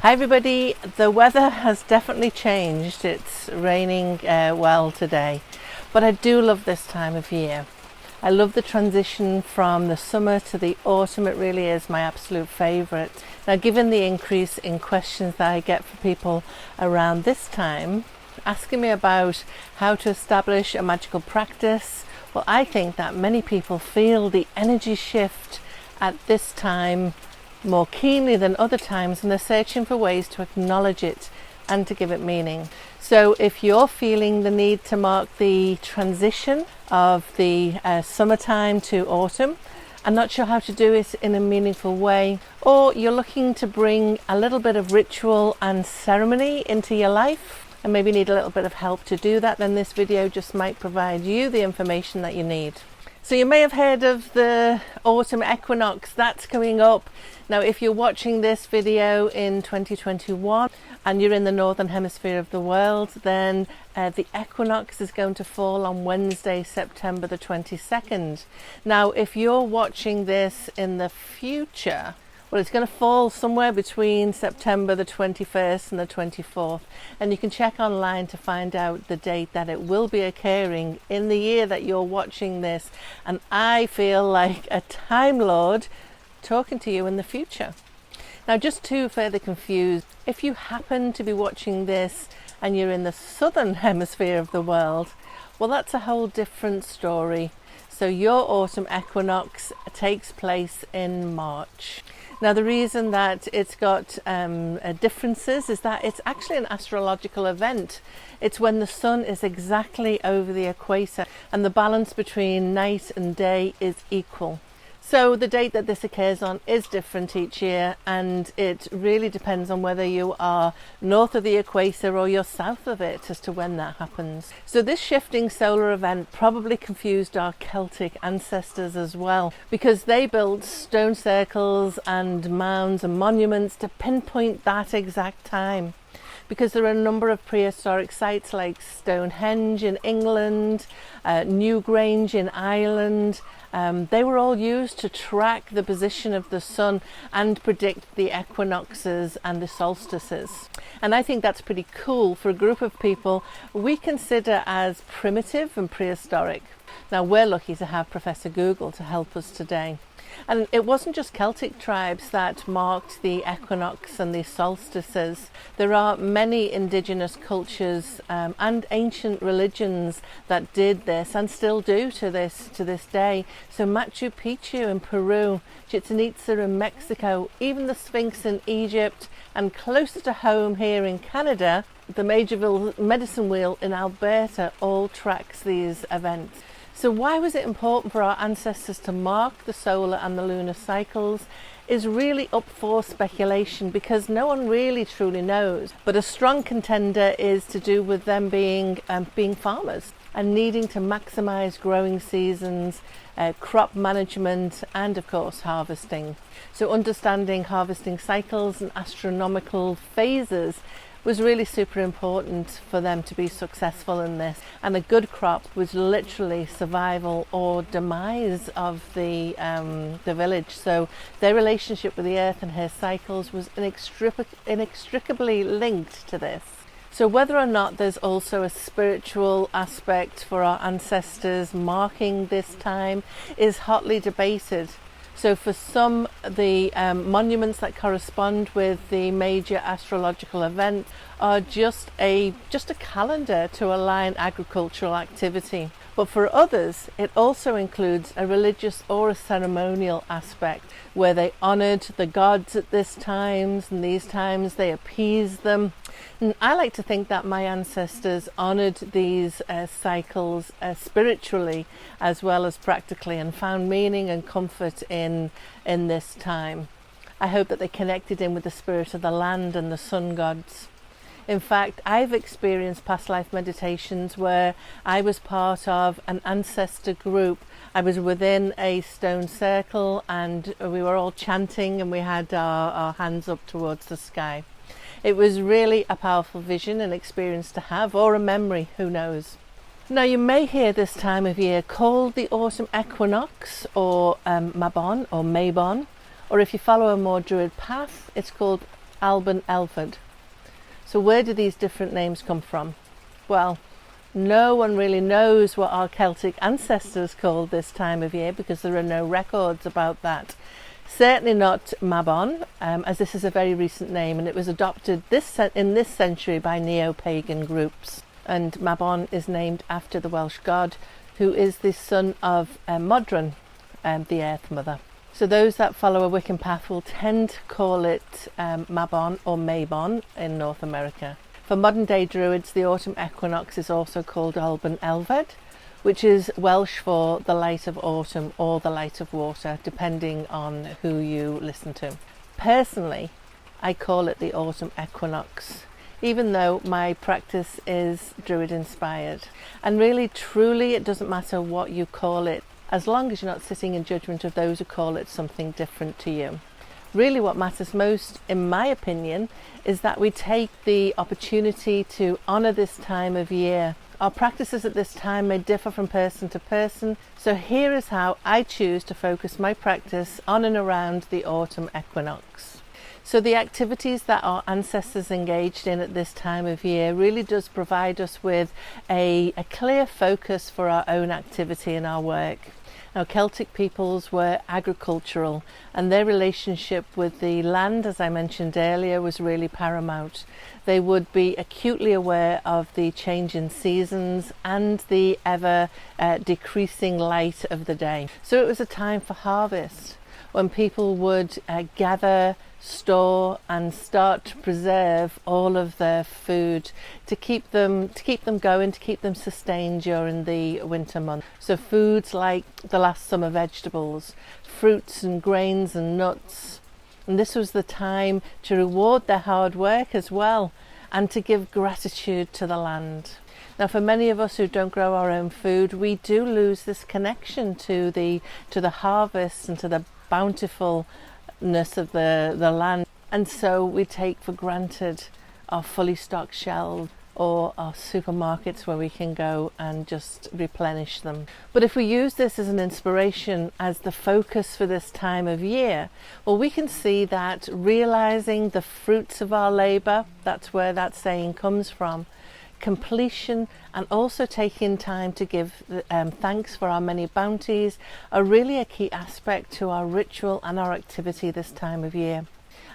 Hi everybody, the weather has definitely changed. It's raining well today, but I do love this time of year. I love the transition from the summer to the autumn. It really is my absolute favourite. Now, given the increase in questions that I get from people around this time, asking me about how to establish a magical practice, well, I think that many people feel the energy shift at this time more keenly than other times, and they're searching for ways to acknowledge it and to give it meaning. So if you're feeling the need to mark the transition of the summertime to autumn and not sure how to do it in a meaningful way, or you're looking to bring a little bit of ritual and ceremony into your life and maybe need a little bit of help to do that, then this video just might provide you the information that you need. So you may have heard of the Autumn Equinox that's coming up. Now, if you're watching this video in 2021 and you're in the northern hemisphere of the world, then the equinox is going to fall on Wednesday, September the 22nd. Now, if you're watching this in the future, well, it's going to fall somewhere between September the 21st and the 24th, and you can check online to find out the date that it will be occurring in the year that you're watching this. And I feel like a Time Lord talking to you in the future. Now, just to further confuse, if you happen to be watching this and you're in the southern hemisphere of the world, well, that's a whole different story. So your autumn equinox takes place in March. Now, the reason that it's got differences is that it's actually an astrological event. It's when the sun is exactly over the equator and the balance between night and day is equal. So the date that this occurs on is different each year, and it really depends on whether you are north of the equator or you're south of it as to when that happens. So this shifting solar event probably confused our Celtic ancestors as well, because they built stone circles and mounds and monuments to pinpoint that exact time. Because there are a number of prehistoric sites like Stonehenge in England, Newgrange in Ireland. They were all used to track the position of the sun and predict the equinoxes and the solstices. And I think that's pretty cool for a group of people we consider as primitive and prehistoric. Now, we're lucky to have Professor Google to help us today. And it wasn't just Celtic tribes that marked the equinox and the solstices. There are many indigenous cultures and ancient religions that did this and still do to this day. So Machu Picchu in Peru, Chichen Itza in Mexico, even the Sphinx in Egypt, and closer to home here in Canada, the Majorville medicine wheel in Alberta all tracks these events. So why was it important for our ancestors to mark the solar and the lunar cycles is really up for speculation, because no one really truly knows. But a strong contender is to do with them being farmers and needing to maximize growing seasons, crop management, and of course harvesting. So understanding harvesting cycles and astronomical phases was really super important for them to be successful in this. And a good crop was literally survival or demise of the village. So their relationship with the earth and her cycles was inextricably linked to this. So whether or not there's also a spiritual aspect for our ancestors marking this time is hotly debated. So for some, the monuments that correspond with the major astrological event are just a calendar to align agricultural activity. But for others, it also includes a religious or a ceremonial aspect where they honoured the gods at these times, and these times they appeased them. And I like to think that my ancestors honoured these cycles spiritually as well as practically, and found meaning and comfort in this time. I hope that they connected in with the spirit of the land and the sun gods. In fact, I've experienced past life meditations where I was part of an ancestor group. I was within a stone circle and we were all chanting, and we had our hands up towards the sky. It was really a powerful vision and experience to have, or a memory, who knows. Now, you may hear this time of year called the autumn equinox, or Mabon or Mabon, or if you follow a more druid path, it's called Alban Elford. So where do these different names come from? Well, no one really knows what our Celtic ancestors called this time of year because there are no records about that. Certainly not Mabon, as this is a very recent name and it was adopted in this century by neo-pagan groups. And Mabon is named after the Welsh god, who is the son of Modron, the Earth Mother. So those that follow a Wiccan path will tend to call it Mabon or Mabon in North America. For modern day Druids, the autumn equinox is also called Alban Elfed, which is Welsh for the light of autumn or the light of water, depending on who you listen to. Personally, I call it the autumn equinox, even though my practice is Druid inspired. And really, truly, it doesn't matter what you call it, as long as you're not sitting in judgment of those who call it something different to you. Really what matters most, in my opinion, is that we take the opportunity to honour this time of year. Our practices at this time may differ from person to person, so here is how I choose to focus my practice on and around the autumn equinox. So the activities that our ancestors engaged in at this time of year really does provide us with a clear focus for our own activity and our work. Now, Celtic peoples were agricultural and their relationship with the land, as I mentioned earlier, was really paramount. They would be acutely aware of the change in seasons and the ever decreasing light of the day. So it was a time for harvest when people would gather, store and start to preserve all of their food to keep them going, to keep them sustained during the winter months. So foods like the last summer vegetables, fruits and grains and nuts. And this was the time to reward their hard work as well and to give gratitude to the land. Now, for many of us who don't grow our own food, we do lose this connection to the harvest and to the bountifulness of the land, and so we take for granted our fully stocked shelves or our supermarkets where we can go and just replenish them. But if we use this as an inspiration, as the focus for this time of year, well, we can see that realizing the fruits of our labor, that's where that saying comes from, completion, and also taking time to give thanks for our many bounties are really a key aspect to our ritual and our activity this time of year.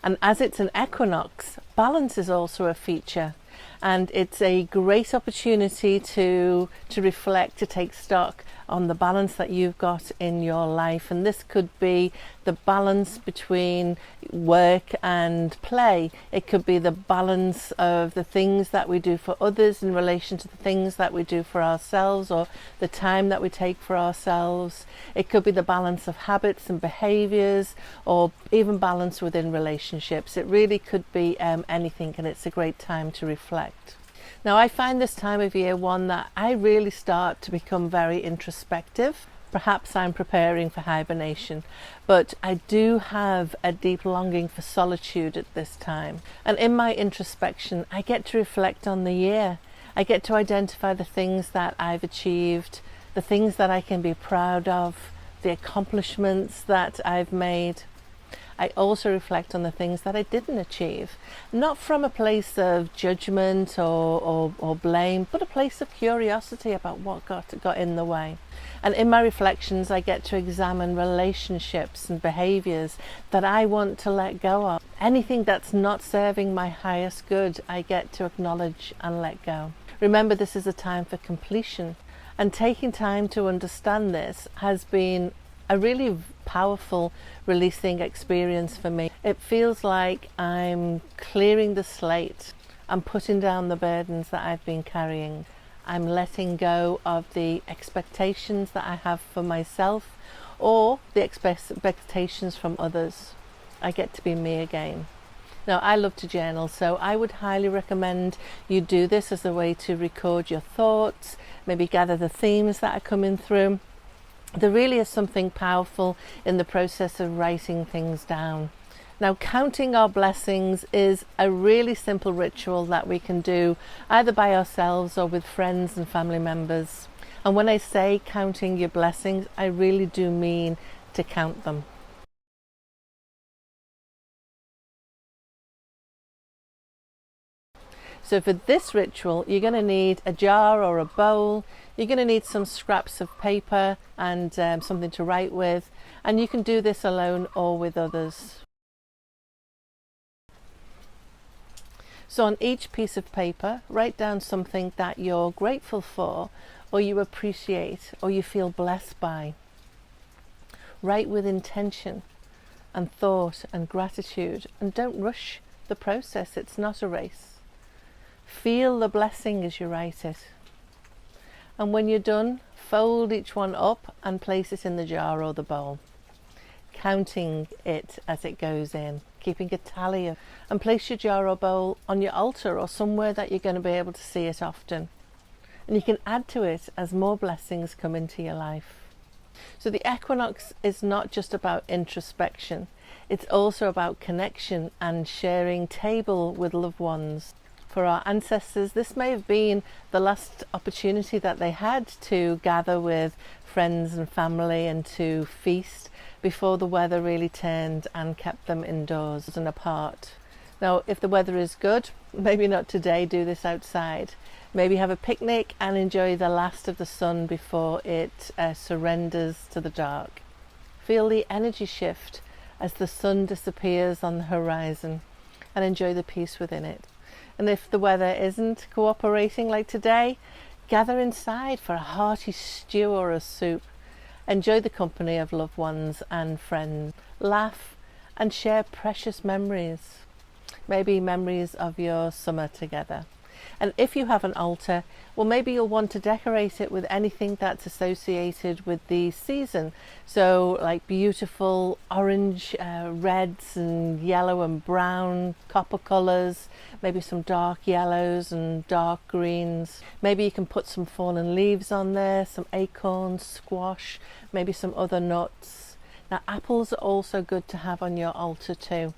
And as it's an equinox, balance is also a feature, and it's a great opportunity to reflect, to take stock on the balance that you've got in your life. And this could be the balance between work and play. It could be the balance of the things that we do for others in relation to the things that we do for ourselves, or the time that we take for ourselves. It could be the balance of habits and behaviors, or even balance within relationships. It really could be anything, and it's a great time to reflect. Now, I find this time of year one that I really start to become very introspective. Perhaps I'm preparing for hibernation, but I do have a deep longing for solitude at this time. And in my introspection, I get to reflect on the year. I get to identify the things that I've achieved, the things that I can be proud of, the accomplishments that I've made. I also reflect on the things that I didn't achieve, not from a place of judgment or blame, but a place of curiosity about what got in the way. And in my reflections, I get to examine relationships and behaviors that I want to let go of. Anything that's not serving my highest good, I get to acknowledge and let go. Remember, this is a time for completion, and taking time to understand this has been a really powerful releasing experience for me. It feels like I'm clearing the slate. I'm putting down the burdens that I've been carrying. I'm letting go of the expectations that I have for myself or the expectations from others. I get to be me again. Now, I love to journal, so I would highly recommend you do this as a way to record your thoughts, maybe gather the themes that are coming through. There really is something powerful in the process of writing things down. Now, counting our blessings is a really simple ritual that we can do either by ourselves or with friends and family members. And when I say counting your blessings, I really do mean to count them. So for this ritual, you're going to need a jar or a bowl. You're going to need some scraps of paper and something to write with. And you can do this alone or with others. So on each piece of paper, write down something that you're grateful for, or you appreciate, or you feel blessed by. Write with intention and thought and gratitude, and don't rush the process. It's not a race. Feel the blessing as you write it. And when you're done, fold each one up and place it in the jar or the bowl, counting it as it goes in, keeping a tally of, and place your jar or bowl on your altar or somewhere that you're going to be able to see it often. And you can add to it as more blessings come into your life. So the equinox is not just about introspection, it's also about connection and sharing table with loved ones. For our ancestors, this may have been the last opportunity that they had to gather with friends and family and to feast before the weather really turned and kept them indoors and apart. Now, if the weather is good, maybe not today, do this outside. Maybe have a picnic and enjoy the last of the sun before it surrenders to the dark. Feel the energy shift as the sun disappears on the horizon and enjoy the peace within it. And if the weather isn't cooperating like today, gather inside for a hearty stew or a soup. Enjoy the company of loved ones and friends. Laugh and share precious memories. Maybe memories of your summer together. And if you have an altar, well, maybe you'll want to decorate it with anything that's associated with the season. So like beautiful orange, reds and yellow and brown, copper colours, maybe some dark yellows and dark greens. Maybe you can put some fallen leaves on there, some acorns, squash, maybe some other nuts. Now apples are also good to have on your altar too,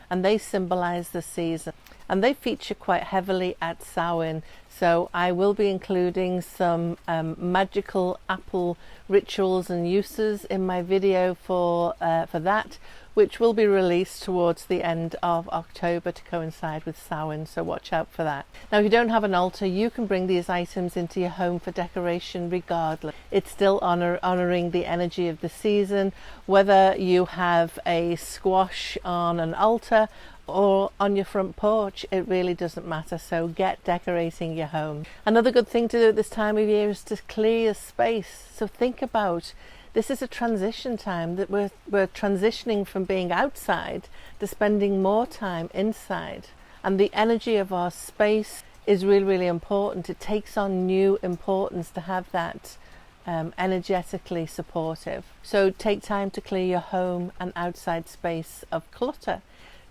and they symbolise the season. And they feature quite heavily at Samhain, so I will be including some magical apple rituals and uses in my video for that, which will be released towards the end of October to coincide with Samhain, so watch out for that. Now if you don't have an altar, you can bring these items into your home for decoration regardless. It's still honouring the energy of the season, whether you have a squash on an altar or on your front porch, it really doesn't matter. So get decorating your home. Another good thing to do at this time of year is to clear your space. So think about, this is a transition time, that we're transitioning from being outside to spending more time inside, and the energy of our space is really important. It takes on new importance to have that energetically supportive. So take time to clear your home and outside space of clutter.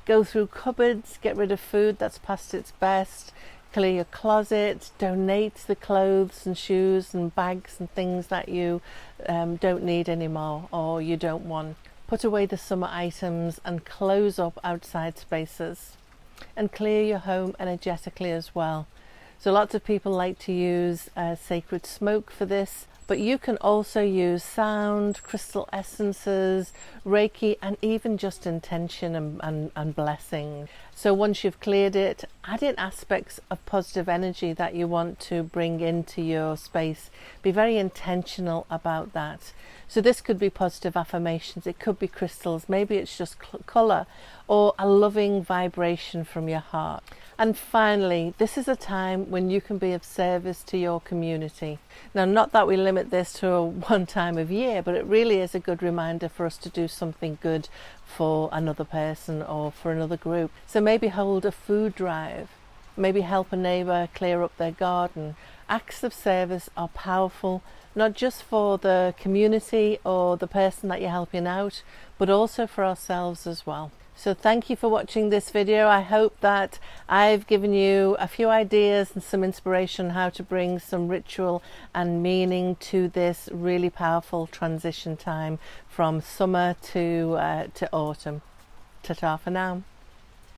Go through cupboards, get rid of food that's past its best, clear your closet, donate the clothes and shoes and bags and things that you don't need anymore or you don't want. Put away the summer items and close up outside spaces, and clear your home energetically as well. So lots of people like to use sacred smoke for this, but you can also use sound, crystal essences, Reiki, and even just intention and blessing. So once you've cleared it, add in aspects of positive energy that you want to bring into your space. Be very intentional about that. So this could be positive affirmations, it could be crystals, maybe it's just colour or a loving vibration from your heart. And finally, this is a time when you can be of service to your community. Now, not that we limit this to one time of year, but it really is a good reminder for us to do something good for another person or for another group. So maybe hold a food drive, maybe help a neighbour clear up their garden. Acts of service are powerful, not just for the community or the person that you're helping out, but also for ourselves as well. So thank you for watching this video. I hope that I've given you a few ideas and some inspiration on how to bring some ritual and meaning to this really powerful transition time from summer to autumn. Ta-ta for now.